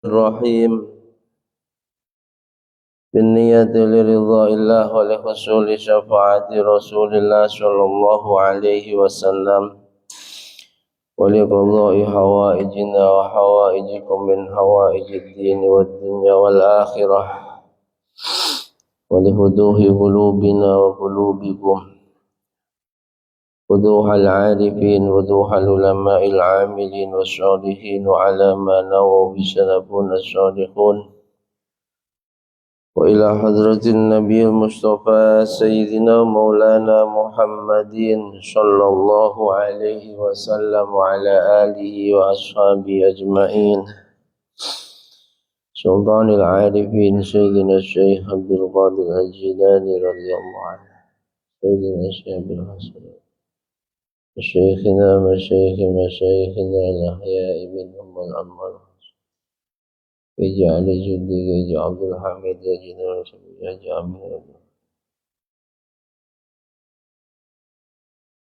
الرحيم بالنية لرضا الله ولحصول شفاعة رسول الله صلى الله عليه وسلم ولقضاء حوائجنا وحوائجكم من حوائج الدين والدنيا والآخرة ولفتوح قلوبنا وقلوبكم وضوح العارفين وضوح العلماء العاملين والصالحين وعلى ما نووا بسلفنا الصالحون وإلى حضرة النبي المصطفى سيدنا مولانا محمد صلى الله عليه وسلم وعلى آله وأصحابه أجمعين سلطان العارفين سيدنا الشيخ عبد القادر الجيلاني رضي الله عنه سيدنا الشيخ عبد الحسن مشايخنا الأحياء منهم والأموات اجعل جدي اجعل عبد الحميد اجعل جامع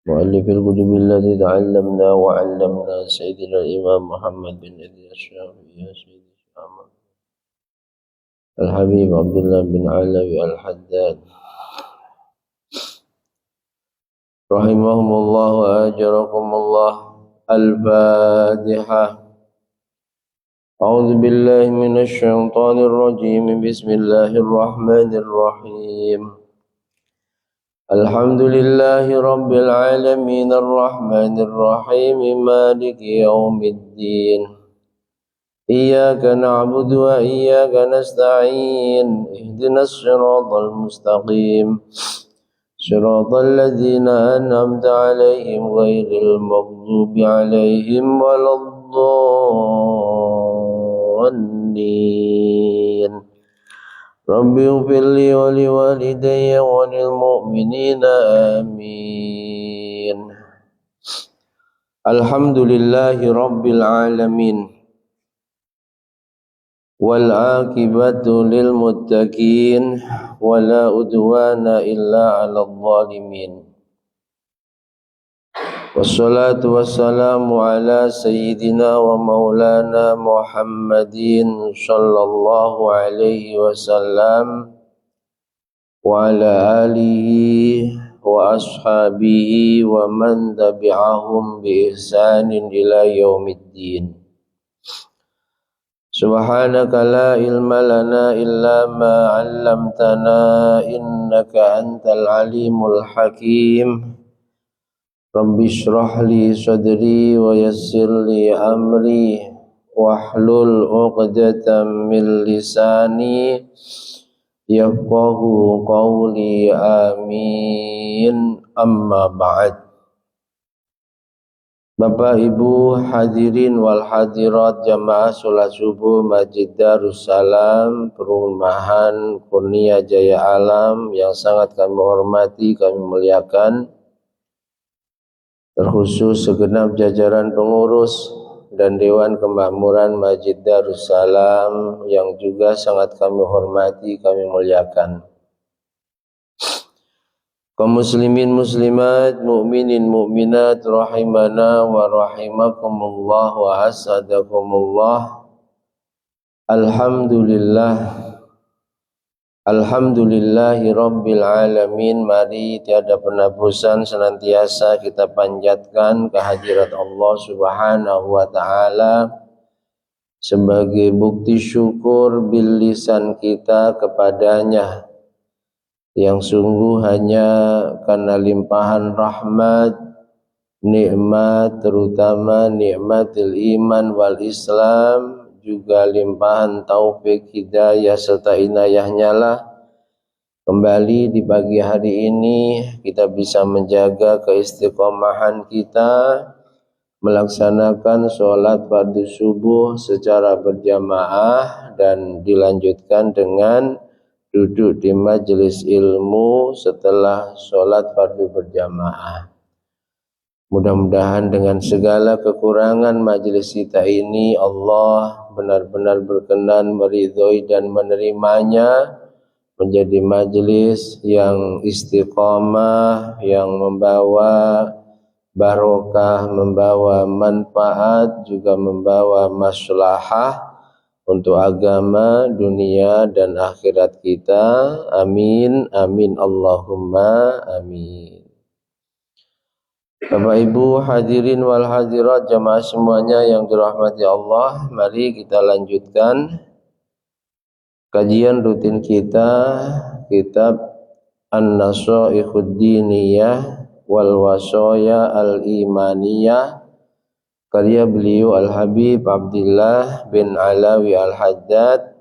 مؤلف الكتب التي تعلمنا وعلمنا سيدنا الإمام محمد بن إدريس الشافعي سيدنا محمد الحبيب عبد الله بن علوي الحداد رحمهم الله وأجركم الله. الفاتحة. أعوذ بالله من الشيطان الرجيم. بسم الله الرحمن الرحيم. الحمد لله رب العالمين الرحمن الرحيم مالك يوم الدين إياك نعبد وإياك نستعين اهدنا الصراط المستقيم صراط الذين أنعمت عليهم غير المغضوب عليهم ولا الضالين. رب اغفر لي ولوالدي وللمؤمنين آمين. الحمد لله رب العالمين والعاقبة للمتقين ولا عدوان إلا على الظالمين. والصلاة والسلام على سيدنا ومولانا محمد صلى الله عليه وسلم وعلى آله وأصحابه ومن تبعهم بإحسان إلى يوم الدين. سبحانك لا علم لنا إلا ما علمتنا إنك أنت العليم الحكيم. رب اشرح لي صدري ويسر لي أمري واحلل عقدة من لساني يفقه قولي آمين. أما بعد. Bapak Ibu hadirin wal hadirat jamaah sholat subuh Masjid Darussalam Perumahan Kurnia Jaya Alam yang sangat kami hormati, kami muliakan, terkhusus segenap jajaran pengurus dan Dewan Kemakmuran Masjid Darussalam yang juga sangat kami hormati, kami muliakan. Kaum muslimin muslimat, mukminin mukminat rahimana wa rahimakumullah wa asadakumullah. Alhamdulillahi rabbil alamin. Mari tiada pernah bosan senantiasa kita panjatkan kehadirat Allah Subhanahu wa taala sebagai bukti syukur bil lisan kita kepadanya, yang sungguh hanya karena limpahan rahmat, nikmat, terutama nikmatil iman wal Islam, juga limpahan taufik hidayah serta inayahnya lah kembali di pagi hari ini kita bisa menjaga keistiqomahan kita melaksanakan sholat fardu subuh secara berjamaah dan dilanjutkan dengan duduk di majelis ilmu setelah sholat fardu berjamaah. Mudah-mudahan dengan segala kekurangan majelis kita ini Allah benar-benar berkenan meridhoi dan menerimanya menjadi majelis yang istiqamah, yang membawa barokah, membawa manfaat, juga membawa maslahah untuk agama, dunia dan akhirat kita. Amin, amin, Allahumma amin. Bapak Ibu hadirin wal hadirat jamaah semuanya yang dirahmati Allah, mari kita lanjutkan kajian rutin kita, kitab An-Nasaikhud Diniyah wal Wasaya Al-Imaniyah, karya beliau Al-Habib Abdullah bin Alawi Al-Haddad.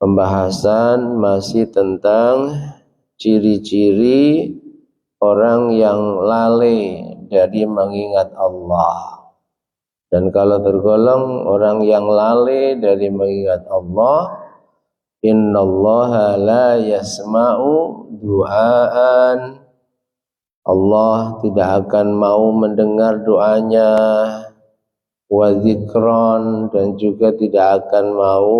Pembahasan masih tentang ciri-ciri orang yang lalai dari mengingat Allah. Dan kalau tergolong orang yang lalai dari mengingat Allah, innallaha la yasma'u du'aan, Allah tidak akan mau mendengar doanya, wa dzikron, dan juga tidak akan mau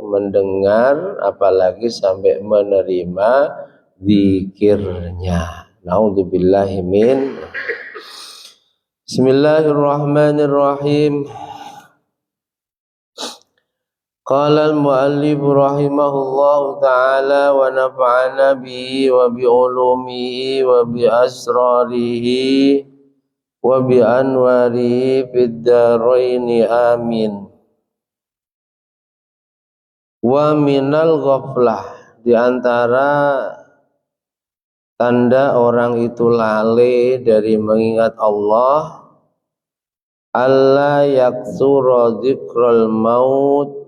mendengar apalagi sampai menerima zikirnya. Naudzubillahi min. Bismillahirrahmanirrahim. Qala al-muallif rahimahullahu ta'ala wa nafa'ana bihi wa bi ulumihi wa bi asrarihi wa bi anwarihi fid dharaini amin. Wa minal ghaflah, di antara tanda orang itu lalai dari mengingat Allah, alla yaksura dzikral maut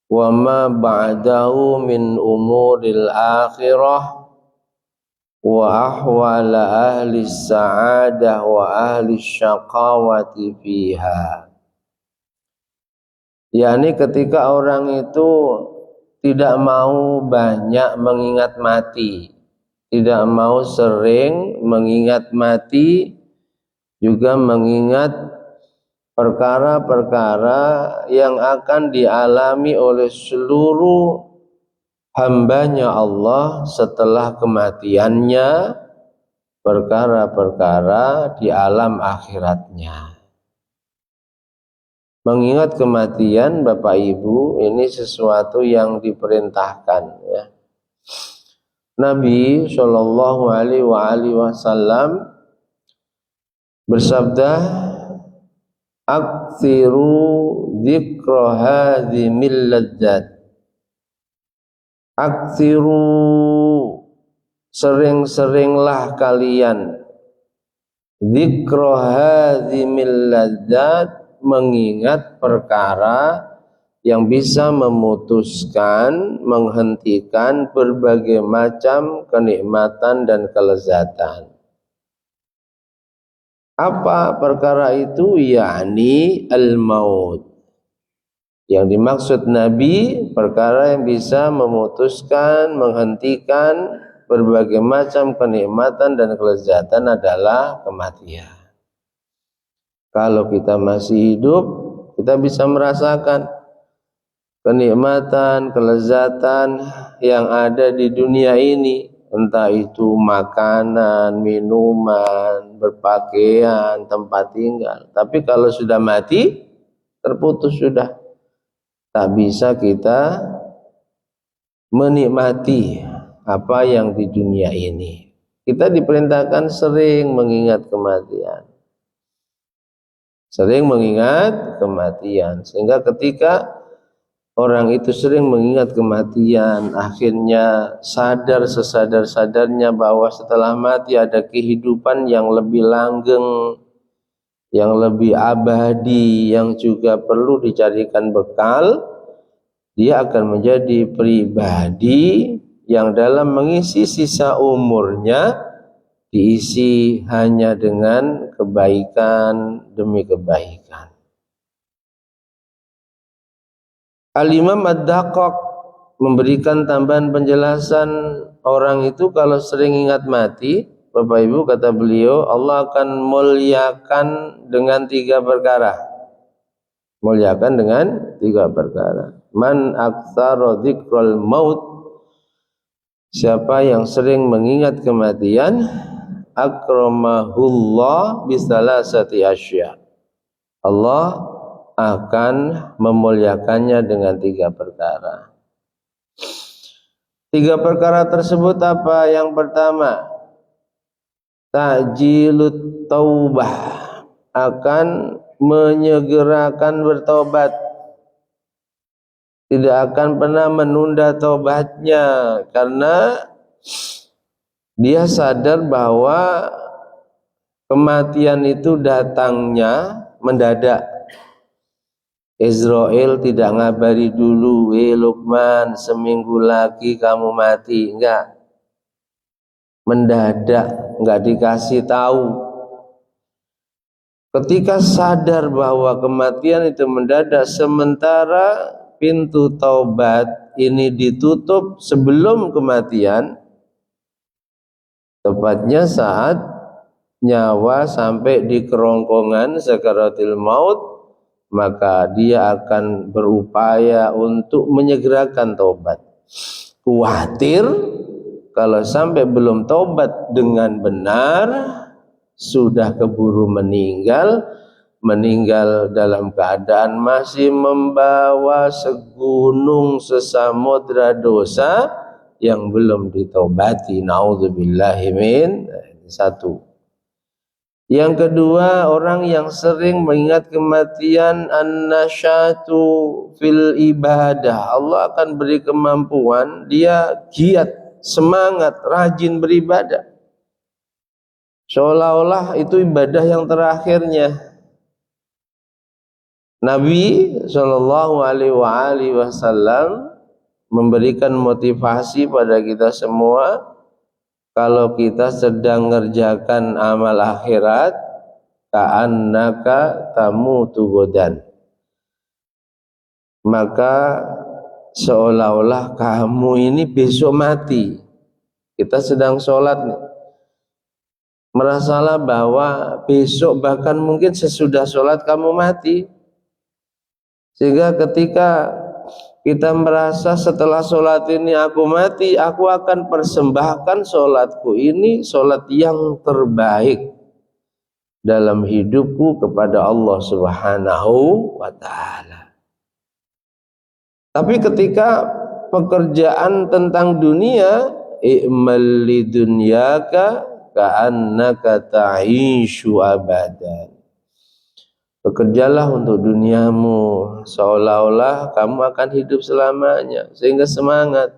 wa ma ba'dahu min umuril akhirah wa ahwala ahli sa'adah wa ahli syaqawati fiha. Yani ketika orang itu tidak mau banyak mengingat mati, tidak mau sering mengingat mati, juga mengingat perkara-perkara yang akan dialami oleh seluruh hambanya Allah setelah kematiannya, perkara-perkara di alam akhiratnya. Mengingat kematian Bapak Ibu ini sesuatu yang diperintahkan, ya. Nabi Shallallahu Alaihi Wasallam bersabda, aktsiru dzikra hadzimil ladzat. Aktsiru, sering-seringlah kalian, dzikra hadzimil ladzat, mengingat perkara yang bisa memutuskan, menghentikan berbagai macam kenikmatan dan kelezatan. Apa perkara itu? Yakni al-maut. Yang dimaksud Nabi, perkara yang bisa memutuskan, menghentikan berbagai macam kenikmatan dan kelezatan adalah kematian. Kalau kita masih hidup, kita bisa merasakan kenikmatan, kelezatan yang ada di dunia ini. Entah itu makanan, minuman, berpakaian, tempat tinggal. Tapi kalau sudah mati, terputus sudah. Tak bisa kita menikmati apa yang di dunia ini. Kita diperintahkan sering mengingat kematian. Sering mengingat kematian. Sehingga ketika orang itu sering mengingat kematian, akhirnya sadar sesadar-sadarnya bahwa setelah mati ada kehidupan yang lebih langgeng, yang lebih abadi, yang juga perlu dicarikan bekal. Dia akan menjadi pribadi yang dalam mengisi sisa umurnya diisi hanya dengan kebaikan demi kebaikan. Al-Imam Ad-Daqaq memberikan tambahan penjelasan, orang itu kalau sering ingat mati, Bapak Ibu, kata beliau, Allah akan muliakan dengan 3 perkara. Muliakan dengan 3 perkara. Man aktsara dzikral maut, siapa yang sering mengingat kematian, akramahullah bisalasati asya. Allah akan memuliakannya dengan 3 perkara. 3 perkara tersebut apa? Yang pertama, ta'jilut taubah, akan menyegerakan bertobat, tidak akan pernah menunda tobatnya, karena dia sadar bahwa kematian itu datangnya mendadak. Israel tidak ngabari dulu, Luqman seminggu lagi kamu mati, enggak. Mendadak, enggak dikasih tahu. Ketika sadar bahwa kematian itu mendadak, sementara pintu taubat ini ditutup sebelum kematian, tepatnya saat nyawa sampai di kerongkongan sakaratil maut, maka dia akan berupaya untuk menyegerakan taubat. Khawatir kalau sampai belum taubat dengan benar, sudah keburu meninggal dalam keadaan masih membawa segunung sesamudra dosa yang belum ditobati. Naudzubillahi min. Satu. Yang kedua, orang yang sering mengingat kematian, an-nasyatu fil ibadah. Allah akan beri kemampuan, dia giat, semangat, rajin beribadah, seolah-olah itu ibadah yang terakhirnya. Nabi SAW memberikan motivasi pada kita semua, kalau kita sedang ngerjakan amal akhirat, ka'annaka tamutu godan, maka seolah-olah kamu ini besok mati. Kita sedang sholat nih, merasalah bahwa besok bahkan mungkin sesudah sholat kamu mati. Sehingga ketika kita merasa setelah sholat ini aku mati, aku akan persembahkan sholatku ini, sholat yang terbaik dalam hidupku kepada Allah Subhanahu wa ta'ala. Tapi ketika pekerjaan tentang dunia, i'mal lidunyaka ka'annaka ta'ishu abadan, bekerjalah untuk duniamu seolah-olah kamu akan hidup selamanya. Sehingga semangat,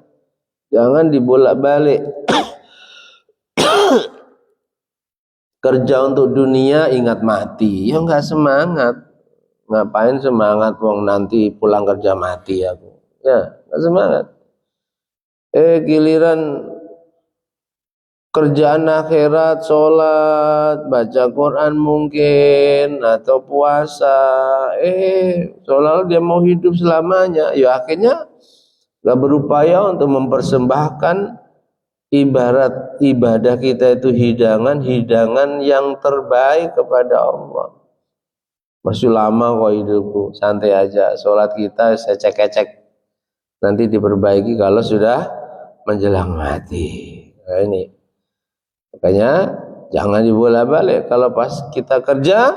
jangan dibolak-balik. Kerja untuk dunia ingat mati, ya enggak semangat. Ngapain semangat wong nanti pulang kerja mati aku, ya enggak semangat. Giliran kerjaan akhirat, sholat, baca Quran mungkin, atau puasa, seolah-olah dia mau hidup selamanya, ya akhirnya gak berupaya untuk mempersembahkan ibadah kita itu hidangan yang terbaik kepada Allah. Masih lama kok hidupku, santai aja, sholat kita saya cek-cek, nanti diperbaiki kalau sudah menjelang mati. Nah, ini makanya jangan dibolak-balik. Kalau pas kita kerja,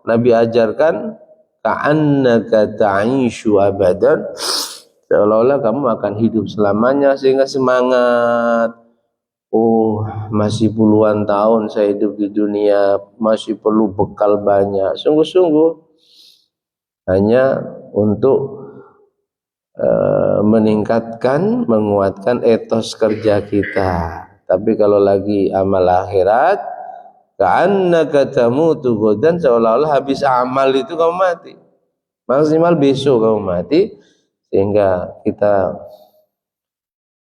Nabi ajarkan ka'annaka ta'ishu abadan, seolah-olah kamu akan hidup selamanya. Sehingga semangat, masih puluhan tahun saya hidup di dunia, masih perlu bekal banyak. Sungguh-sungguh hanya untuk meningkatkan, menguatkan etos kerja kita. Tapi kalau lagi amal akhirat, ka'annaka tamutu godan, seolah-olah habis amal itu kamu mati. Maksimal besok kamu mati. Sehingga kita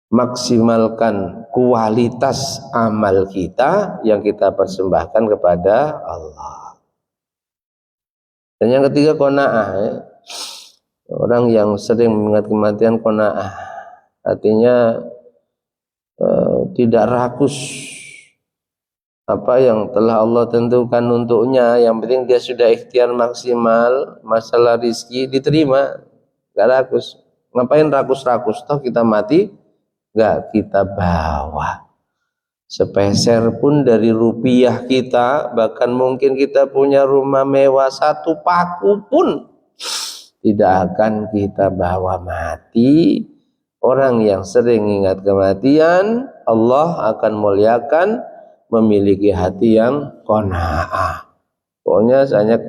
maksimalkan kualitas amal kita yang kita persembahkan kepada Allah. Dan yang ketiga, qanaah, ya. Orang yang sering mengingat kematian qanaah, artinya tidak rakus apa yang telah Allah tentukan untuknya. Yang penting dia sudah ikhtiar maksimal, masalah rizki diterima, gak rakus. Ngapain rakus-rakus, toh kita mati gak kita bawa sepeser pun dari rupiah kita. Bahkan mungkin kita punya rumah mewah 1 paku pun, tidak akan kita bawa mati. Orang yang sering ingat kematian, Allah akan muliakan, memiliki hati yang qanaah. Pokoknya hanya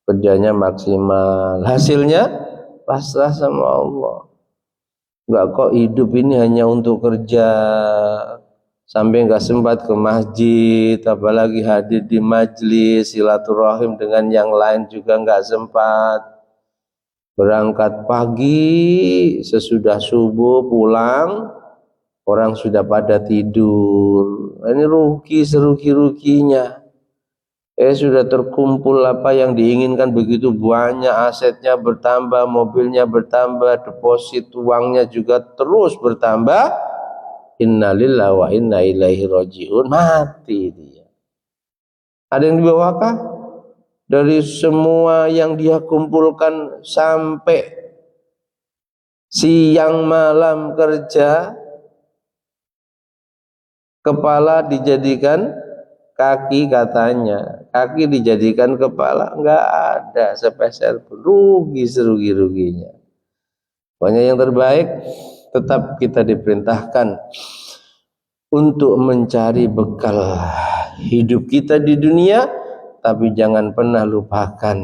kerjanya maksimal, hasilnya pasrah sama Allah. Enggak kok hidup ini hanya untuk kerja, sampai enggak sempat ke masjid, apalagi hadir di majlis silaturahim dengan yang lain juga enggak sempat. Berangkat pagi, sesudah subuh pulang, orang sudah pada tidur. Ini rugi serugi-ruginya. Sudah terkumpul apa yang diinginkan begitu banyak, asetnya bertambah, mobilnya bertambah, deposit uangnya juga terus bertambah. Innalillahi wa inna ilaihi rajiun. Mati dia. Ada yang dibawakah? Dari semua yang dia kumpulkan sampai siang malam kerja, kepala dijadikan kaki katanya, kaki dijadikan kepala, enggak ada sepeser pun, rugi serugi-ruginya. Pokoknya yang terbaik, tetap kita diperintahkan untuk mencari bekal hidup kita di dunia, tapi jangan pernah lupakan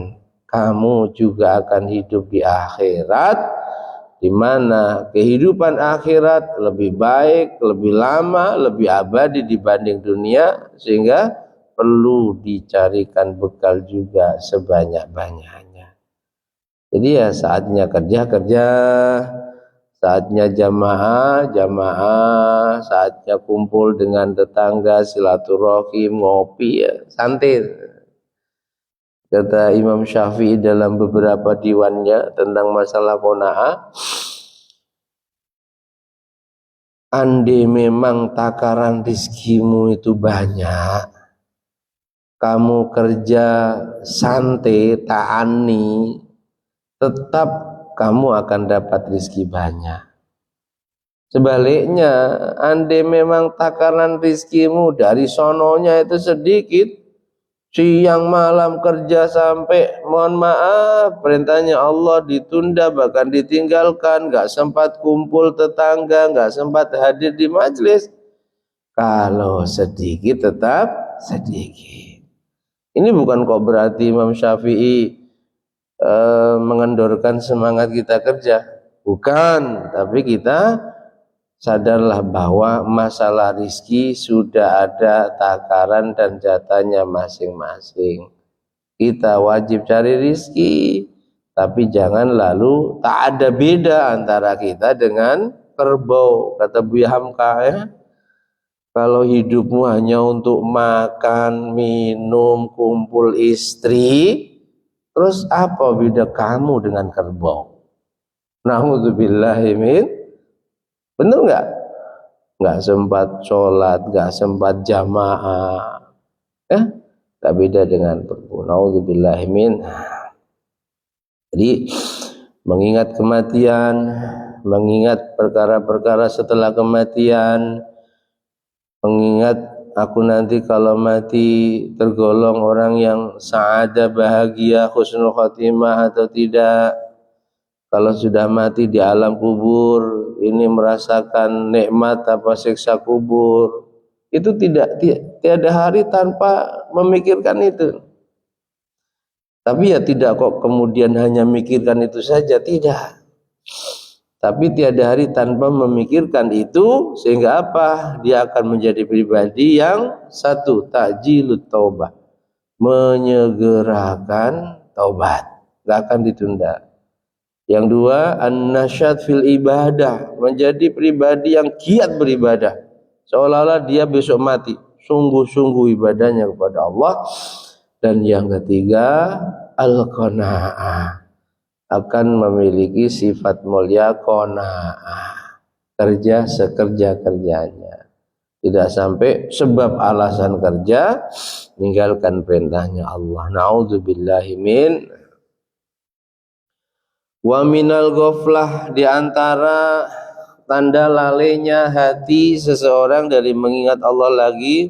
kamu juga akan hidup di akhirat, di mana kehidupan akhirat lebih baik, lebih lama, lebih abadi dibanding dunia, sehingga perlu dicarikan bekal juga sebanyak-banyaknya. Jadi ya saatnya kerja, saatnya jamaah, saatnya kumpul dengan tetangga, silaturahim, ngopi, ya, santai. Kata Imam Syafi'i dalam beberapa diwannya tentang masalah qanaah, andai memang takaran rizkimu itu banyak, kamu kerja santai, ta'ani, tetap kamu akan dapat rizki banyak. Sebaliknya, andai memang takaran rizkimu dari sononya itu sedikit, siang malam kerja sampai, mohon maaf, perintahnya Allah ditunda, bahkan ditinggalkan, gak sempat kumpul tetangga, gak sempat hadir di majelis. Kalau sedikit tetap sedikit. Ini bukan kok berarti Imam Syafi'i mengendorkan semangat kita kerja. Bukan, tapi kita sadarlah bahwa masalah rizki sudah ada takaran dan jatahnya masing-masing. Kita wajib cari rizki, tapi jangan lalu tak ada beda antara kita dengan kerbau. Kata Buya Hamka, ya, kalau hidupmu hanya untuk makan, minum, kumpul istri, terus apa beda kamu dengan kerbau? Na'udzubillahi min. Benar nggak? Nggak sempat sholat, nggak sempat jamaah, nggak beda dengan kerbau. Na'udzubillahi min. Jadi mengingat kematian, mengingat perkara-perkara setelah kematian, mengingat aku nanti kalau mati tergolong orang yang sa'adah, bahagia, husnul khotimah atau tidak. Kalau sudah mati di alam kubur, ini merasakan nikmat apa siksa kubur, itu tiada hari tanpa memikirkan itu. Tapi ya tidak kok kemudian hanya memikirkan itu saja, tidak. Tapi tiada hari tanpa memikirkan itu, sehingga apa? Dia akan menjadi pribadi yang satu, ta'jilut taubah, menyegerakan taubat, gak akan ditunda. Yang dua, an-nasyad fil ibadah, menjadi pribadi yang giat beribadah, seolah-olah dia besok mati, sungguh-sungguh ibadahnya kepada Allah. Dan yang ketiga, al-qanaah, akan memiliki sifat mulia qanaah, kerja sekerja-kerjanya, tidak sampai sebab alasan kerja meninggalkan perintahnya Allah. Na'udzubillahi min. Wa minal ghaflah, di antara tanda lalainya hati seseorang dari mengingat Allah lagi,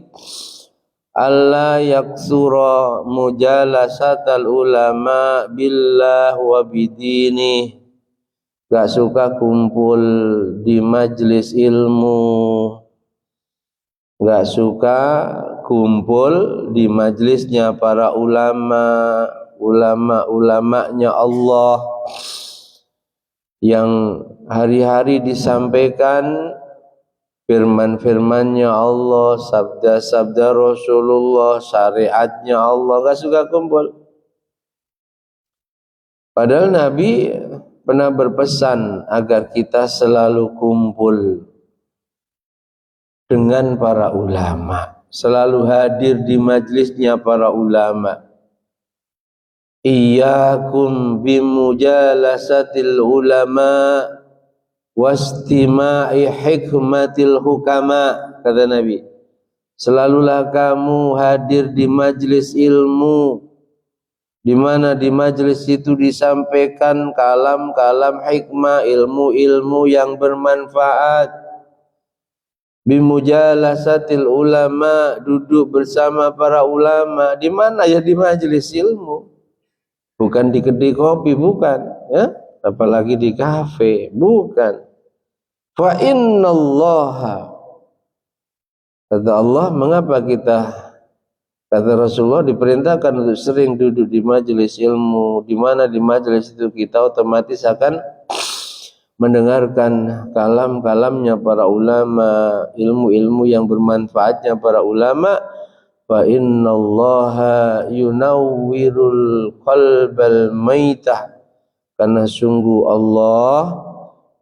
alla yaksura mujalasatal ulama billah wa bidini, gak suka kumpul di majelis ilmu, gak suka kumpul di majelisnya para ulama, ulama-ulamanya Allah yang hari-hari disampaikan firman-firmannya Allah, sabda-sabda Rasulullah, syariatnya Allah, gak suka kumpul. Padahal Nabi pernah berpesan agar kita selalu kumpul dengan para ulama, selalu hadir di majelisnya para ulama. Iyyakum bimujalasatil ulama wastima'i hikmatil hukama, kata Nabi. Selalulah kamu hadir di majelis ilmu, di mana di majelis itu disampaikan kalam-kalam hikmah, ilmu-ilmu yang bermanfaat. Bimujalasatil ulama, duduk bersama para ulama. Di mana ya? Di majelis ilmu. Bukan di kedai kopi, bukan, ya. Apalagi di kafe, bukan. Fa innallaha, kata Allah, mengapa kita, kata Rasulullah, diperintahkan untuk sering duduk di majelis ilmu, di mana di majelis itu kita otomatis akan mendengarkan kalam-kalamnya para ulama, ilmu-ilmu yang bermanfaatnya para ulama. Fa innallaha yunawwirul qalbal maitah, karena sungguh Allah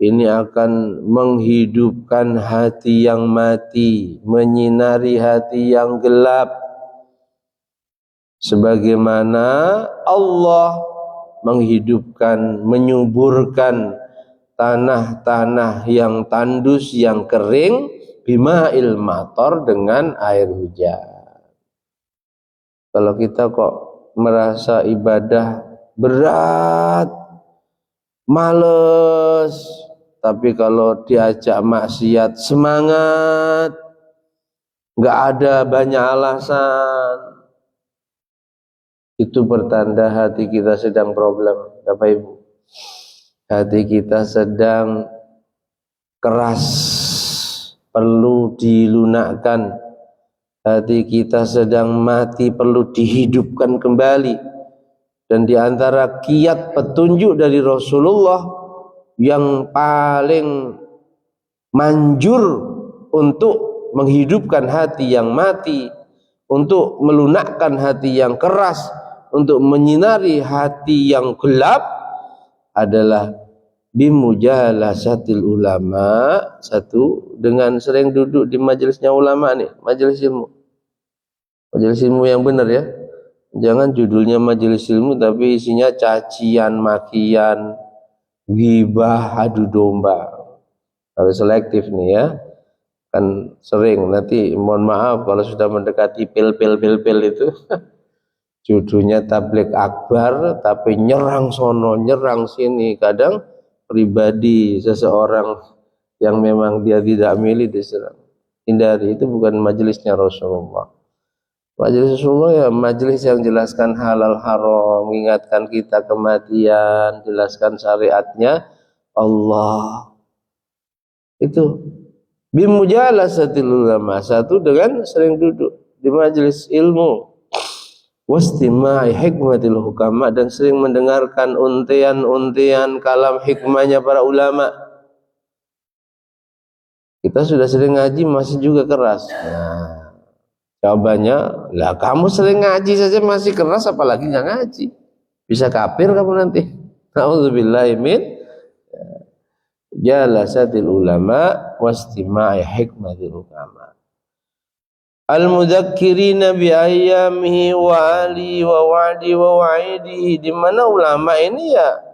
ini akan menghidupkan hati yang mati, menyinari hati yang gelap. Sebagaimana Allah menghidupkan, menyuburkan tanah-tanah yang tandus, yang kering, bima'il matar, dengan air hujan. Kalau kita kok merasa ibadah berat, males, tapi kalau diajak maksiat semangat, nggak ada banyak alasan, itu pertanda hati kita sedang problem, Bapak Ibu. Hati kita sedang keras, perlu dilunakkan. Hati kita sedang mati, perlu dihidupkan kembali. Dan di antara kiat petunjuk dari Rasulullah yang paling manjur untuk menghidupkan hati yang mati, untuk melunakkan hati yang keras, untuk menyinari hati yang gelap, adalah bimujalasatil ulama. Satu, dengan sering duduk di majelisnya ulama nih, majelis ilmu. Majelis ilmu yang benar ya. Jangan judulnya majelis ilmu tapi isinya cacian, makian, ghibah, adu domba. Harus selektif nih ya. Kan sering, nanti mohon maaf kalau sudah mendekati pil-pil itu judulnya tabligh akbar tapi nyerang sono, nyerang sini. Kadang pribadi seseorang yang memang dia tidak milih diserang. Hindari, itu bukan majelisnya Rasulullah. Majelis Rasulullah ya majelis yang jelaskan halal haram, mengingatkan kita kematian, jelaskan syariatnya Allah. Itu bimujalasatil ulama. Satu, dengan sering duduk di majelis ilmu, wastima'i hikmatil hukama, dan sering mendengarkan untian-untian kalam hikmahnya para ulama. Kita sudah sering ngaji masih juga keras. Nah, jawabannya, lah kamu sering ngaji saja masih keras, apalagi nggak ngaji, bisa kafir kamu nanti. Nauzubillahi min jalasatil ulama wastima'i hikmatil hukama. Al-mudzakkirina bi ayyamihi wa ali wa wa'di wa wa'idihi, di mana ulama ini ya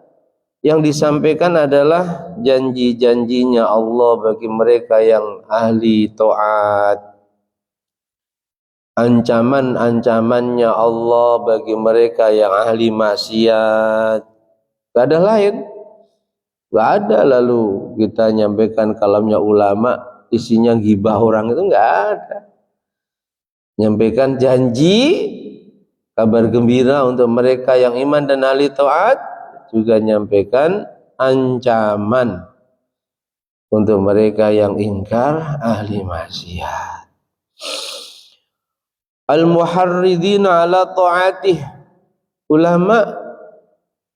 yang disampaikan adalah janji-janjinya Allah bagi mereka yang ahli taat, ancaman-ancamannya Allah bagi mereka yang ahli maksiat. Gak ada lain, gak ada. Lalu kita nyampaikan kalamnya ulama isinya ghibah orang, itu gak ada. Nyampaikan janji, kabar gembira untuk mereka yang iman dan ahli taat, juga nyampaikan ancaman untuk mereka yang ingkar ahli maksiat. Al-muharridina ala ta'atih. Ulama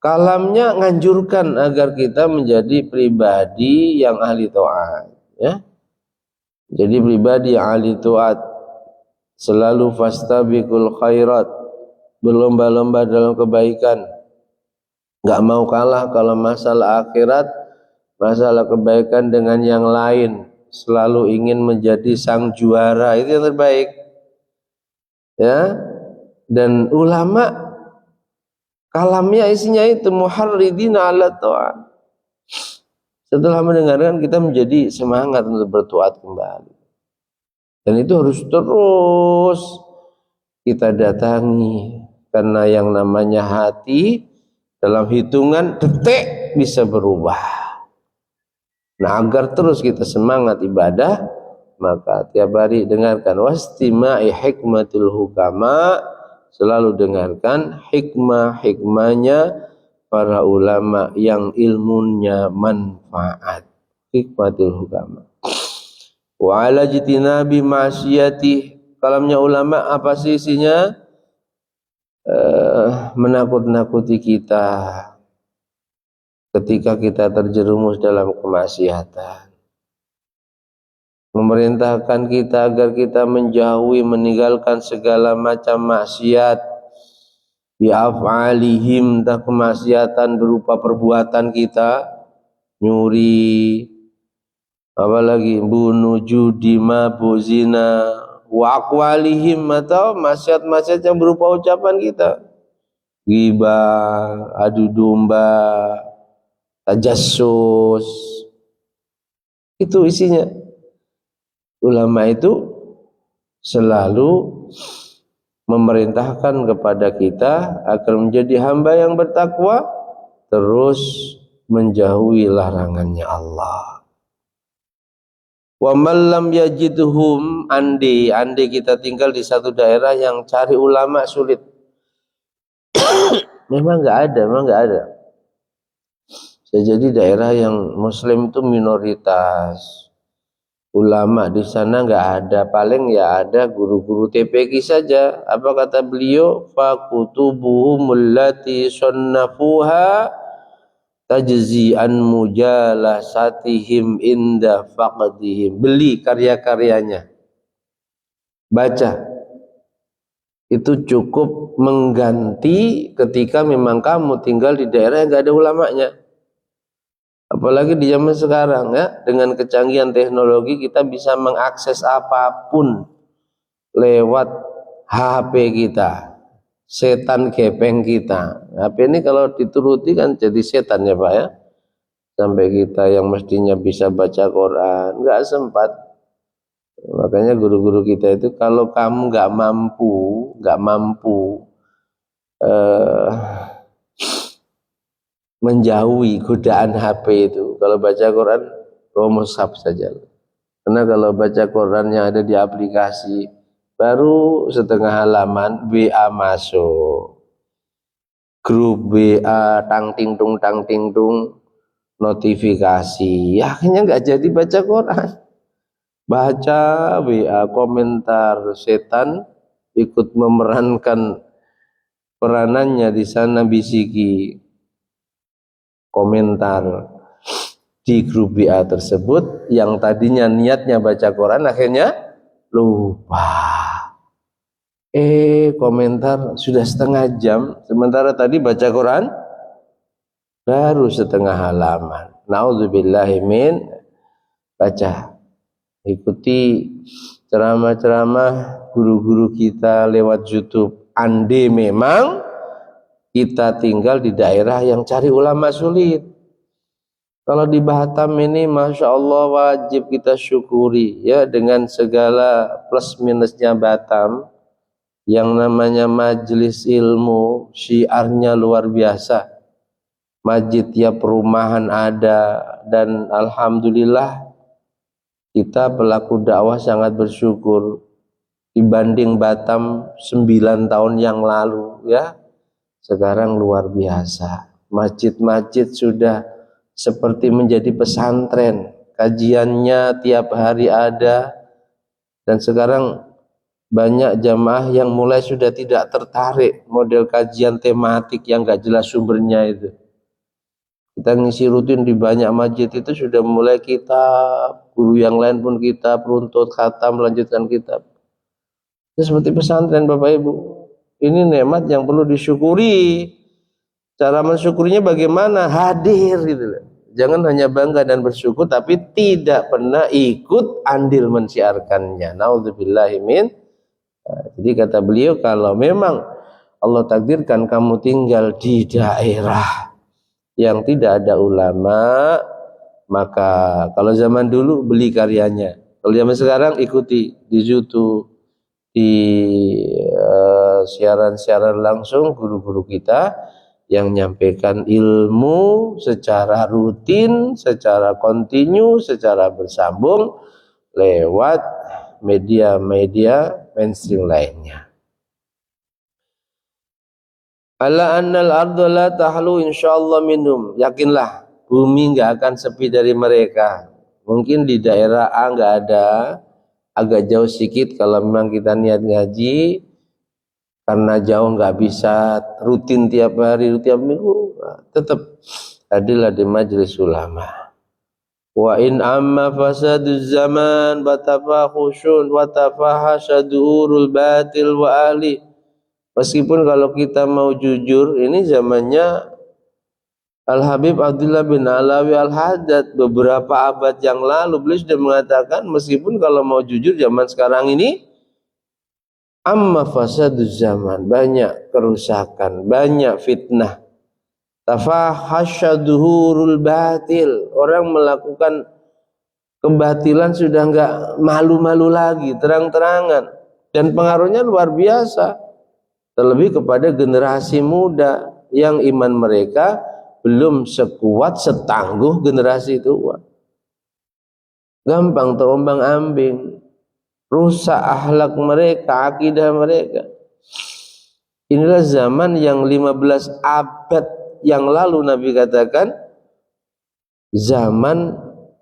kalamnya nganjurkan agar kita menjadi pribadi yang ahli taat, ya. Jadi pribadi yang ahli taat, selalu fastabiqul khairat, berlomba-lomba dalam kebaikan, nggak mau kalah kalau masalah akhirat, masalah kebaikan dengan yang lain, selalu ingin menjadi sang juara, itu yang terbaik, ya. Dan ulama kalamnya isinya itu muharridina ala ta'at. Setelah mendengarkan, kita menjadi semangat untuk bertaat kembali. Dan itu harus terus kita datangi, karena yang namanya hati dalam hitungan detik bisa berubah. Nah, agar terus kita semangat ibadah, maka tiap hari dengarkan wastima'i hikmatul hukama, selalu dengarkan hikmah-hikmahnya para ulama yang ilmunya manfaat. Hikmatul hukama. Wa ala jitinabi ma'siyati. Kalamnya ulama apa sih isinya? Menakut-nakuti kita ketika kita terjerumus dalam kemaksiatan. Memerintahkan kita agar kita menjauhi, meninggalkan segala macam maksiat. Bi'af'alihim, tak kemaksiatan berupa perbuatan kita, nyuri, apalagi bunuh, judi, mabuk, zina, wa aqwalihim, atau maksiat-maksiat yang berupa ucapan kita, ghibah, adu domba, tajassus, itu isinya. Ulama itu selalu memerintahkan kepada kita agar menjadi hamba yang bertakwa, terus menjauhi larangannya Allah. Wa man lam yajidhum, andai kita tinggal di satu daerah yang cari ulama sulit. memang enggak ada. Jadi daerah yang muslim itu minoritas. Ulama di sana enggak ada, paling ya ada guru-guru TPQ saja. Apa kata beliau? Fakutubuhumul lati sunnafuha tajzi an mujalasatihim inda faqdihim. Beli karya-karyanya, baca, itu cukup mengganti ketika memang kamu tinggal di daerah yang enggak ada ulamanya. Apalagi di zaman sekarang, ya, dengan kecanggihan teknologi kita bisa mengakses apapun lewat HP kita, setan gepeng kita. HP ini kalau dituruti kan jadi setan, ya Pak, ya. Sampai kita yang mestinya bisa baca Quran nggak sempat. Makanya guru-guru kita itu, kalau kamu nggak mampu menjauhi godaan HP itu, kalau baca Quran mushaf saja. Karena kalau baca Quran yang ada di aplikasi, baru setengah halaman WA masuk, grup WA tang ting tung notifikasi, akhirnya nggak jadi baca Quran. Baca WA, komentar, setan ikut memerankan peranannya di sana, bisiki komentar di grup WA tersebut, yang tadinya niatnya baca Quran akhirnya lupa. Komentar sudah setengah jam, sementara tadi baca Quran baru setengah halaman. Nauzubillahi min. Baca, ikuti ceramah-ceramah guru-guru kita lewat YouTube. Andai memang kita tinggal di daerah yang cari ulama sulit. Kalau di Batam ini, Masya Allah, wajib kita syukuri, ya, dengan segala plus minusnya Batam, yang namanya majelis ilmu, syiarnya luar biasa. Masjid tiap perumahan ada, dan alhamdulillah kita pelaku dakwah sangat bersyukur. dibanding Batam 9 tahun yang lalu ya. Sekarang luar biasa. Masjid-masjid sudah seperti menjadi pesantren. Kajiannya tiap hari ada. Dan sekarang banyak jamaah yang mulai sudah tidak tertarik model kajian tematik yang gak jelas sumbernya itu. Kita ngisi rutin di banyak masjid itu sudah mulai kitab, guru yang lain pun kitab, runtut, khatam, melanjutkan kitab. Itu seperti pesantren Bapak Ibu. Ini nikmat yang perlu disyukuri. Cara mensyukurinya bagaimana? Hadir gitu loh. Jangan hanya bangga dan bersyukur tapi tidak pernah ikut andil mensiarkannya. Nauzubillahi min. Jadi kata beliau, kalau memang Allah takdirkan kamu tinggal di daerah yang tidak ada ulama, maka kalau zaman dulu beli karyanya. Kalau zaman sekarang ikuti di YouTube, di siaran-siaran langsung guru-guru kita yang menyampaikan ilmu secara rutin, secara kontinu, secara bersambung lewat media-media mainstream lainnya. Ala annal ardu la tahlu insyaallah minhum. Yakinlah bumi enggak akan sepi dari mereka. Mungkin di daerah A enggak ada, agak jauh sedikit kalau memang kita niat ngaji, karena jauh nggak bisa rutin tiap hari, tiap minggu, tetap hadirlah di majelis ulama. Wa in amma fasaduz zaman batafahushun wa tafahashadurul batil wa ali. Meskipun kalau kita mau jujur, ini zamannya Al-Habib Abdullah bin Alawi Al-Haddad beberapa abad yang lalu beliau sudah mengatakan meskipun kalau mau jujur zaman sekarang ini amma fasaduz zaman, banyak kerusakan, banyak fitnah. Tafahasyaduhurul batil, orang melakukan kebatilan sudah enggak malu-malu lagi, terang-terangan, dan pengaruhnya luar biasa. Terlebih kepada generasi muda yang iman mereka belum sekuat setangguh generasi tua. Gampang terombang-ambing, rusak akhlak mereka, akidah mereka. Inilah zaman yang 15 abad yang lalu Nabi katakan zaman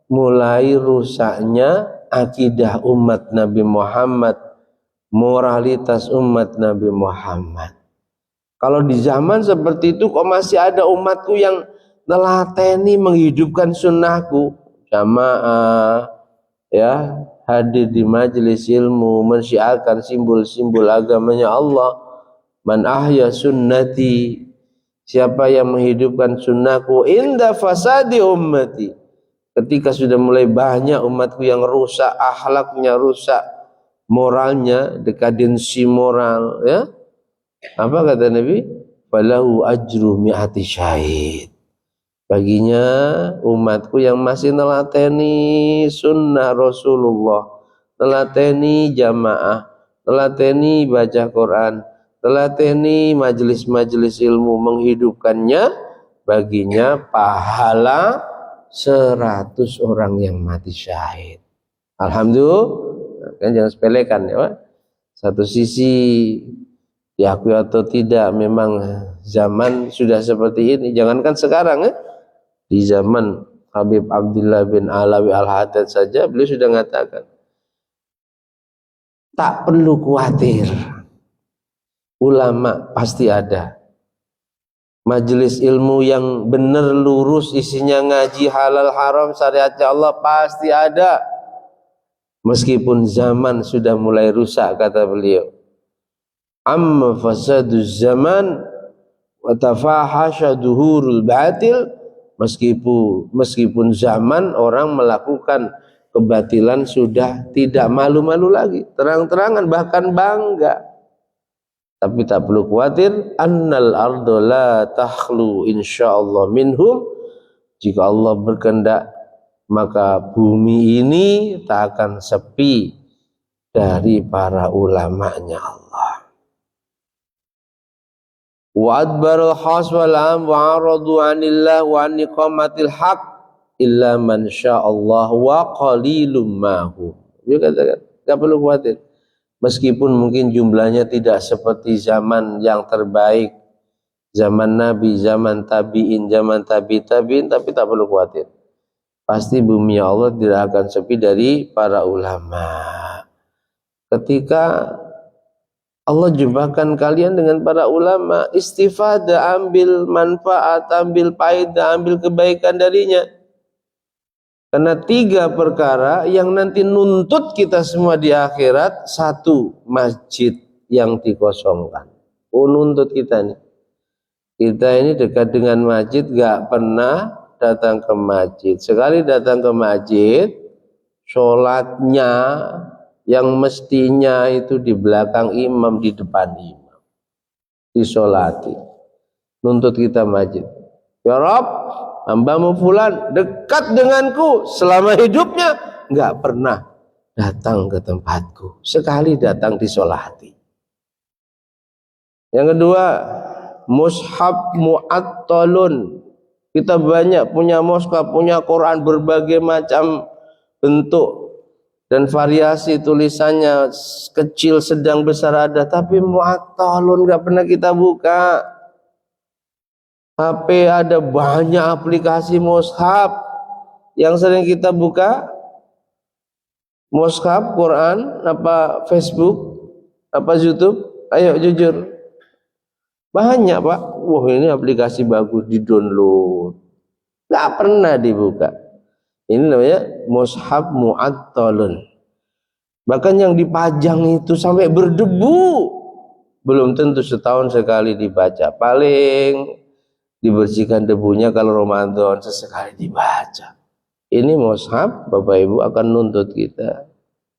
mulai rusaknya akidah umat Nabi Muhammad, moralitas umat Nabi Muhammad. Kalau di zaman seperti itu kok masih ada umatku yang nelateni menghidupkan sunnahku, jamaah ya, hadir di majelis ilmu, mensyiarkan simbol-simbol agamanya Allah. Man ahya sunnati, siapa yang menghidupkan sunnahku inda fasadi ummati, ketika sudah mulai banyak umatku yang rusak akhlaknya, rusak moralnya, dekadensi moral ya. Apa kata Nabi? Falahu ajru mi'ati syahid. Baginya umatku yang masih nelateni sunnah Rasulullah, nelateni jamaah, nelateni baca Quran, nelateni majelis-majelis ilmu, menghidupkannya, baginya pahala 100 orang yang mati syahid. Alhamdulillah, kan jangan sepelekan ya Pak. Satu sisi diakui atau tidak, memang zaman sudah seperti ini. Jangankan sekarang ya, di zaman Habib Abdullah bin Alawi Al-Haddad saja beliau sudah mengatakan tak perlu khawatir, ulama pasti ada, majelis ilmu yang benar lurus isinya ngaji halal haram syariatnya Allah pasti ada, meskipun zaman sudah mulai rusak. Kata beliau, amma fasaduz zaman wa tafahasha duhurul batil, meskipun zaman orang melakukan kebatilan sudah tidak malu-malu lagi, terang-terangan bahkan bangga. Tapi tak perlu khawatir, annal ardu la takhlu insyaallah minhum, jika Allah berkehendak maka bumi ini tak akan sepi dari para ulamanya Allah. Wa adbarul khas wal am wa aradu anillah wa an iqamatil haq illa man sya'allah wa qalilum mahu. Dia katakan, tak perlu khawatir. Meskipun mungkin jumlahnya tidak seperti zaman yang terbaik, zaman Nabi, zaman tabi'in, zaman tabi'in, tapi tak perlu khawatir. Pasti bumi Allah tidak akan sepi dari para ulama. Ketika Allah jumpakan kalian dengan para ulama, istifadah, ambil manfaat, ambil faedah, ambil kebaikan darinya. Karena 3 perkara yang nanti nuntut kita semua di akhirat. 1, masjid yang dikosongkan. Oh, nuntut kita nih. Kita ini dekat dengan masjid, gak pernah datang ke masjid. Sekali datang ke masjid, sholatnya yang mestinya itu di belakang imam, di depan imam, disolati. Nuntut kita masjid. Ya Rob, hambamu fulan dekat denganku selama hidupnya, nggak pernah datang ke tempatku, sekali datang disolati. Yang kedua, mushaf mu'attalun. Kita banyak punya mushaf, punya Quran berbagai macam bentuk dan variasi tulisannya, kecil, sedang, besar ada, tapi mu'attalun nggak pernah kita buka. HP ada banyak aplikasi mushaf, yang sering kita buka mushaf, Quran, apa Facebook, apa YouTube? Ayo jujur. Banyak Pak. Wah, ini aplikasi bagus, di-download. Nggak pernah dibuka. Ini namanya mushaf mu'attalun. Bahkan yang dipajang itu sampai berdebu, belum tentu setahun sekali dibaca. Paling dibersihkan debunya kalau Ramadan sesekali dibaca. Ini mushaf, Bapak Ibu akan nuntut kita.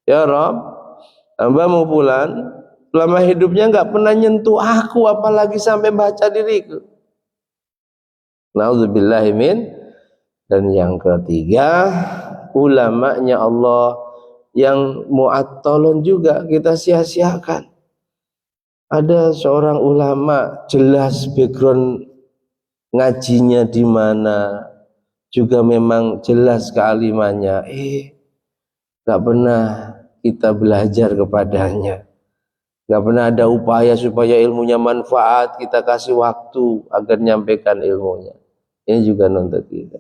Ya Rob, hamba mau pulang, selama hidupnya nggak pernah nyentuh aku, apalagi sampai baca diriku. Nauzubillahi min. Dan yang ketiga, ulamanya Allah yang mu'attalun juga kita sia-siakan. Ada seorang ulama, jelas background ngajinya di mana, juga memang jelas kealimannya, nggak pernah kita belajar kepadanya, nggak pernah ada upaya supaya ilmunya manfaat, kita kasih waktu agar nyampaikan ilmunya. Ini juga nuntut kita.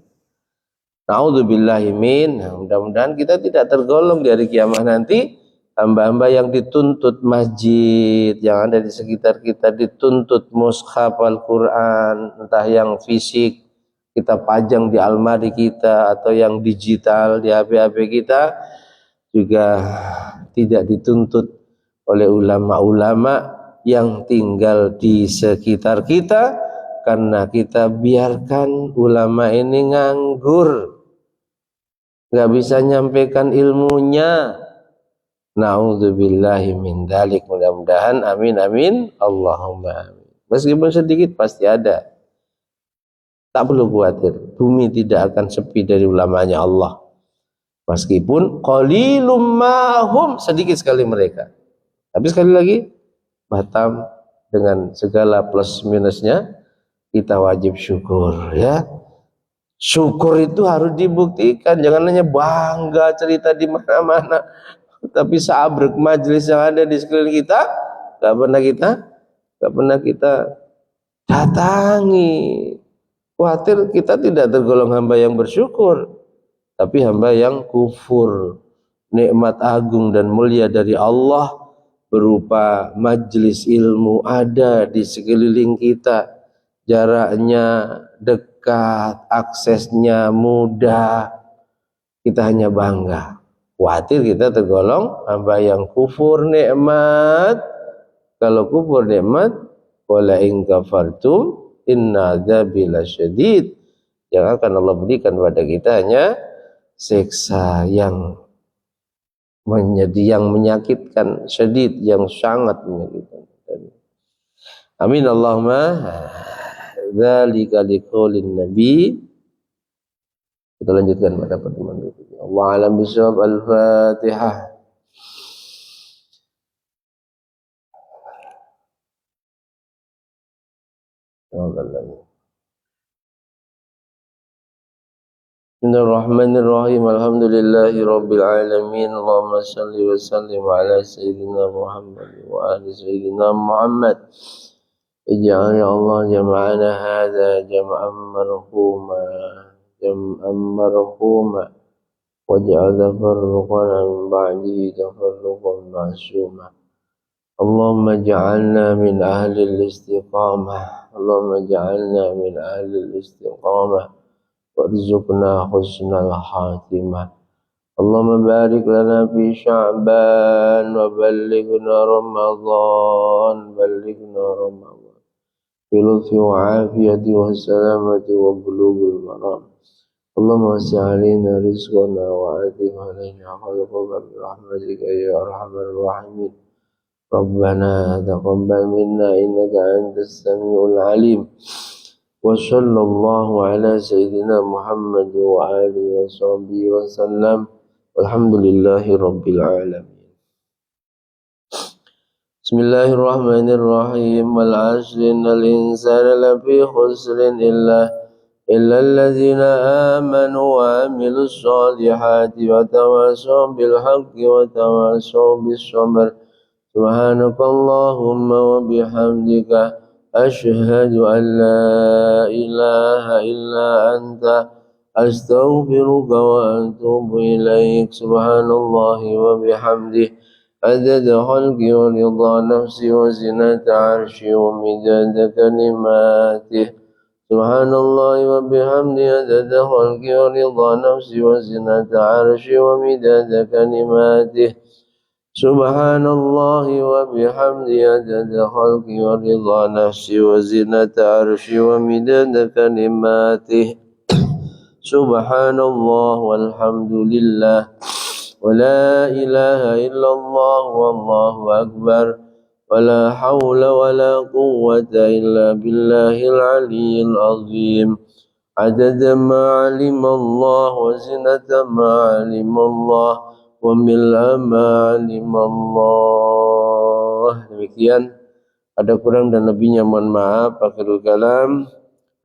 Na'udzubillahi min. Mudah-mudahan kita tidak tergolong di hari kiamat nanti hamba-hamba yang dituntut masjid yang ada di sekitar kita, dituntut mushaf Al-Quran, entah yang fisik kita pajang di almari kita atau yang digital di HP-HP kita, juga tidak dituntut oleh ulama-ulama yang tinggal di sekitar kita, karena kita biarkan ulama ini nganggur, nggak bisa nyampaikan ilmunya. Na'udzubillahi min dzalik. Mudah-mudahan, amin amin, Allahumma amin. Meskipun sedikit pasti ada. Tak perlu khawatir, bumi tidak akan sepi dari ulamanya Allah. Meskipun qalilum mahum, sedikit sekali mereka. Tapi sekali lagi, Batam dengan segala plus minusnya, kita wajib syukur ya. Syukur itu harus dibuktikan, jangan hanya bangga cerita di mana-mana, tapi sabrek majelis yang ada di sekeliling kita gak pernah kita datangi. Khawatir kita tidak tergolong hamba yang bersyukur, tapi hamba yang kufur nikmat agung dan mulia dari Allah berupa majelis ilmu ada di sekeliling kita, jaraknya dekat, aksesnya mudah, kita hanya bangga. Khawatir kita tergolong hamba yang kufur nikmat. Kalau kufur nikmat, wala in kafartum inna adzabi lasyadid, yang akan Allah berikan pada kita hanya siksa yang menyakitkan, syadid, yang sangat menyakitkan. Amin Allahumma. Dzalika liqaulin nabi. Kita lanjutkan pada pertemuan berikutnya. Allah alam bisawab. Al-Fatihah. Allah. Bismillahirrahmanirrahim. Alhamdulillahi rabbil alamin. Allahumma shalli wa sallim ala sayyidina Muhammad wa ali sayyidina Muhammad. Ij'al ya Allah jam'ana hadza jam'an marhuma waj'al tafarruqana min ba'dihi tafarruqan ma'suma. Allahumma ja'alna min ahli al-istiqamah. Allahumma ja'alna min ahli al-istiqamah. warzuqna husnal khatimah. Allahumma barik lana fi Sya'ban wa ballighna Ramadan fi lutfi wa afiyati wa salamati wa bulughil maram. Allahumma wasi' alaina rizqana wa atif alaina khalqaka bi rahmatika ya arhamar rahimin. Rabbana taqabbal minna innaka antas samiul alim. Wa sallallahu ala sayyidina Muhammad wa alihi wa sahbihi wa sallam. Walhamdulillahi rabbil alamin. Bismillahirrahmanirrahim. Wal 'asri innal insana lafi khusrin illa alladhina amanu wa amilus solihati wa tawasaw bil haqqi wa tawasaw bis sabr. Subhanakallahumma wa bihamdika Ashhadu an la ilaha illa anta astaghfiruka wa atubu ilaik. Subhanallahi wa bihamdih adada khalqi wa ridha nafsi wa zinata arshi wa midada kalimatih. Subhanallahi wa bihamdih adada khalqi wa ridha nafsi wa zinata arshi wa midada kalimatih. Subhanallahi wa bihamdi adada khalqi wa ridha nafsi wa zinata arshi wa midada kalimatih. Subhanallah walhamdulillah wa la ilaha illallah wallahu akbar wa la hawla wa la quwwata illa billahil aliyyil azim. Adada ma alima Allah wa zinata ma alima Allah wa mil'a ma alimallah. Demikian, ada kurang dan lebihnya mohon maaf. Akhirul kalam,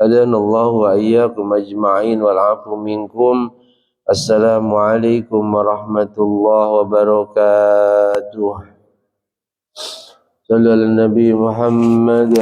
hadanallahu wa iyyakum ajma'in wal 'afu minkum. Assalamualaikum warahmatullahi wabarakatuh. Sallu ala Nabi Muhammad.